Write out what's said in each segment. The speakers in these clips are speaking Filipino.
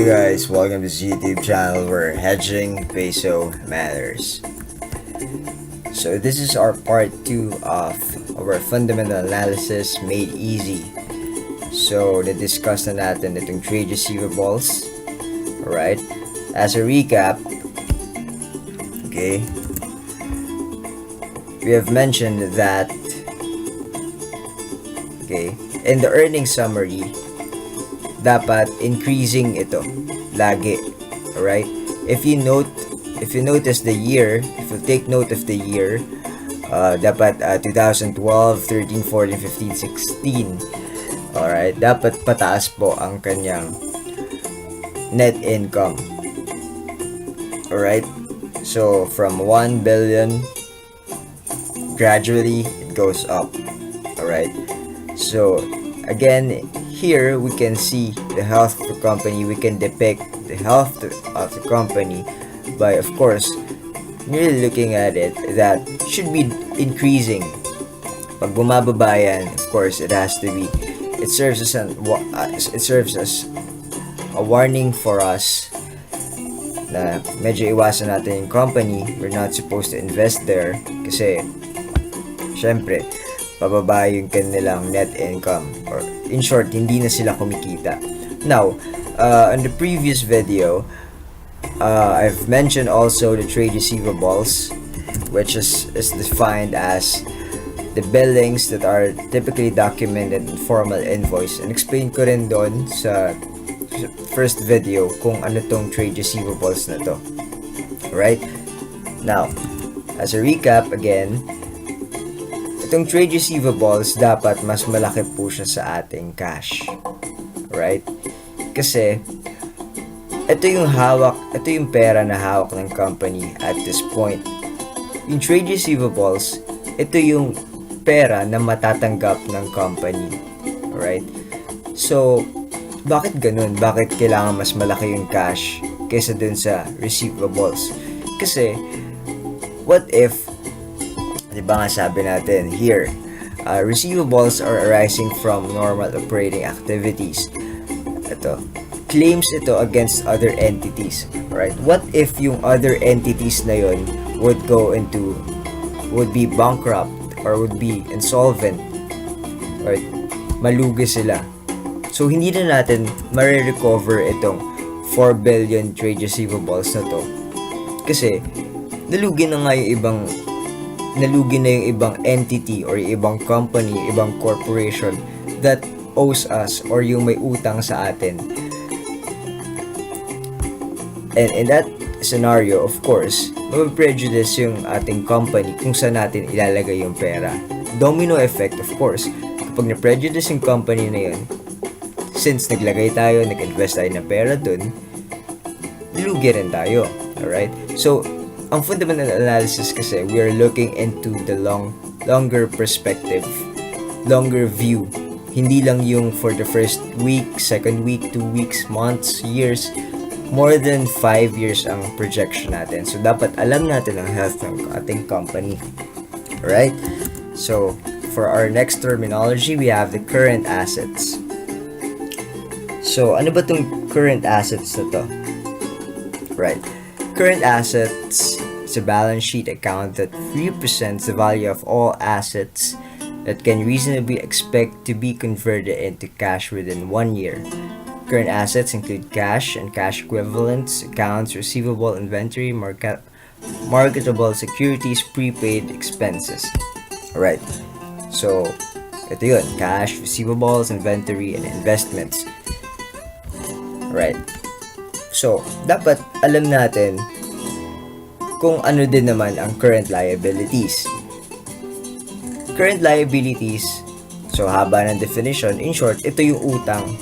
guys, welcome to this YouTube channel where hedging peso matters. So this is our part 2 of our fundamental analysis made easy. So na-discuss na natin itong trade receivables. Alright, as a recap, okay, we have mentioned that, okay, in the earnings summary, dapat increasing ito lagi. Alright, if you notice the year, if you take note of the year, dapat 2012, 13, 14, 15, 16, alright, dapat pataas po ang kanyang net income. Alright, so from 1 billion gradually it goes up. Alright, so again, here we can see the health of the company. We can depict the health of the company by, of course, really looking at it that should be increasing. Pag bumababa yan, of course, it serves as a warning for us na medyo iwasan natin yung company. We're not supposed to invest there kasi syempre pababa yung kanilang net income, or in short, hindi na sila kumikita. Now, in the previous video, I've mentioned also the trade receivables, which is defined as the billings that are typically documented in formal invoice, and explain ko rin doon sa first video kung ano tong trade receivables na to. Right? Now, as a recap again, itong trade receivables, dapat mas malaki po siya sa ating cash. Right? Kasi, ito yung pera na hawak ng company at this point. Yung trade receivables, ito yung pera na matatanggap ng company. Alright? So, bakit ganun? Bakit kailangan mas malaki yung cash kaysa dun sa receivables? Kasi, what if, diba nga sabi natin here, receivables are arising from normal operating activities. Ito, claims ito against other entities. Right? What if yung other entities na yun would be bankrupt or would be insolvent? Right? Malugi sila. So, hindi na natin ma-recover itong 4 billion trade receivables na to. Kasi, nalugi na yung ibang entity or yung ibang company, ibang corporation that owes us or yung may utang sa atin. And in that scenario, of course, mag-prejudice yung ating company kung saan natin ilalagay yung pera. Domino effect, of course. Kapag na-prejudice yung company na yun, since naglagay tayo, nag-invest tayo ng pera dun, lugi rin tayo. Alright? So, ang fundamental analysis kasi, we are looking into the longer perspective, longer view. Hindi lang yung for the first week, second week, 2 weeks, months, years, more than 5 years ang projection natin. So, dapat alam natin ang health ng ating company. Alright? So, for our next terminology, we have the current assets. So, ano ba itong current assets na to? Right. Current assets is a balance sheet account that represents the value of all assets that can reasonably expect to be converted into cash within 1 year. Current assets include cash and cash equivalents, accounts receivable, inventory, marketable securities, prepaid expenses. Alright. So, ito yun. Cash, receivables, inventory, and investments. Alright. So, dapat alam natin kung ano din naman ang current liabilities. Current liabilities, so haba ng definition, in short, ito yung utang.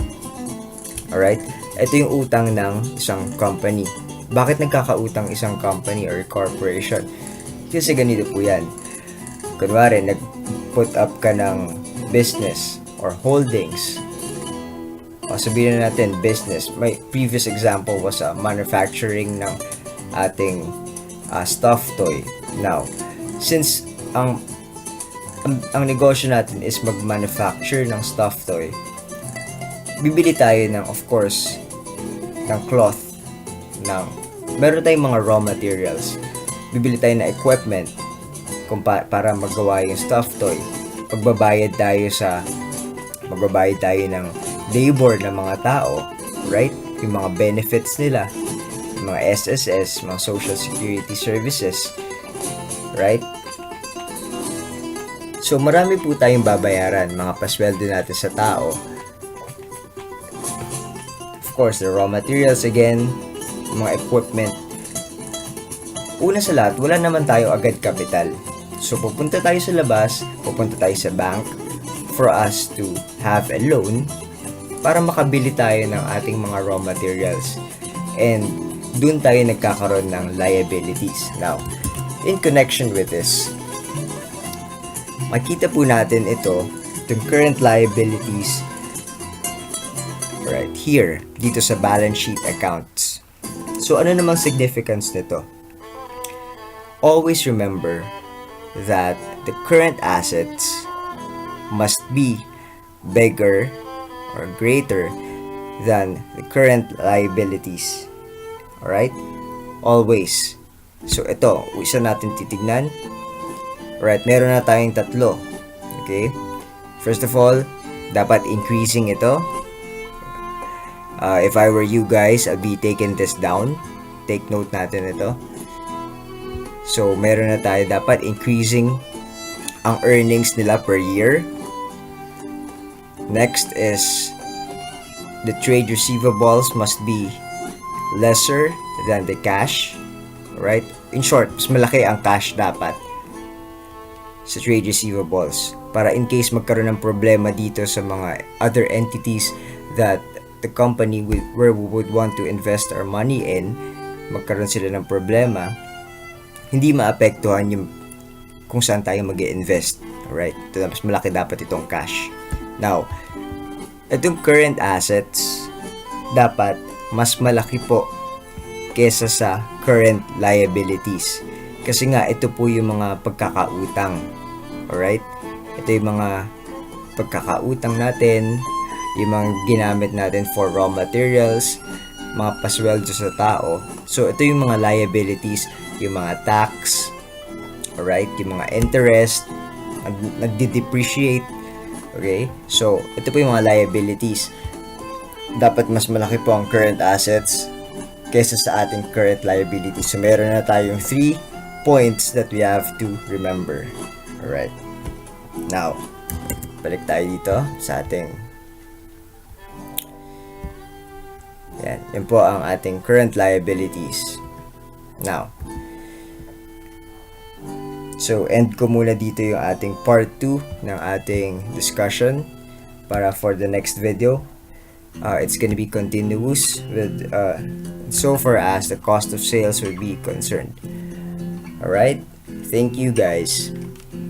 Alright? Ito yung utang ng isang company. Bakit nagkakautang isang company or corporation? Kasi ganito po yan. Kunwari, nag-put up ka ng business or holdings. O sabihin na natin, business. My previous example was manufacturing ng ating stuffed toy. Now, since ang negosyo natin is mag-manufacture ng stuffed toy, bibili tayo ng, of course, ng cloth, meron tayong mga raw materials. Bibili tayo ng equipment para magawa yung stuffed toy. Magbabayad tayo ng labor ng mga tao, right? Yung mga benefits nila, yung mga SSS, mga Social Security Services, right? So, marami po tayong babayaran, mga pasweldo natin sa tao. Of course, the raw materials again, mga equipment. Una sa lahat, wala naman tayo agad kapital. So, pupunta tayo sa labas, pupunta tayo sa bank for us to have a loan para makabili tayo ng ating mga raw materials. And dun tayo nagkakaroon ng liabilities. Now, in connection with this, makita po natin itong current liabilities right here, dito sa balance sheet accounts. So, ano namang significance nito? Always remember that the current assets must be bigger or greater than the current liabilities. Alright? Always. So, ito, isa natin titignan. Alright, meron na tayong tatlo. Okay? First of all, dapat increasing ito. If I were you guys, I'll be taking this down. Take note natin ito. So, meron na tayo dapat increasing ang earnings nila per year. Next is the trade receivables must be lesser than the cash. Right? In short, mas malaki ang cash dapat sa trade receivables para in case magkaroon ng problema dito sa mga other entities that the company where we would want to invest our money in, magkaroon sila ng problema, hindi maapektuhan yung kung saan tayo mag-i-invest. Alright? Ito, mas malaki dapat itong cash. Now, itong current assets, dapat mas malaki po kesa sa current liabilities. Kasi nga, ito po yung mga pagkakautang. Alright? Ito yung mga pagkakautang natin, yung mga ginamit natin for raw materials, mga pasweldo sa tao. So, ito yung mga liabilities, yung mga tax, alright, yung mga interest, nagde-depreciate, okay? So, ito po yung mga liabilities. Dapat mas malaki po ang current assets kaysa sa ating current liabilities. So, meron na tayong 3 points that we have to remember. Alright. Now, balik tayo dito sa ating yan po ang ating current liabilities. Now, so end ko muna dito yung ating part 2 ng ating discussion para for the next video. It's gonna be continuous with so far as the cost of sales will be concerned. Alright? Thank you guys.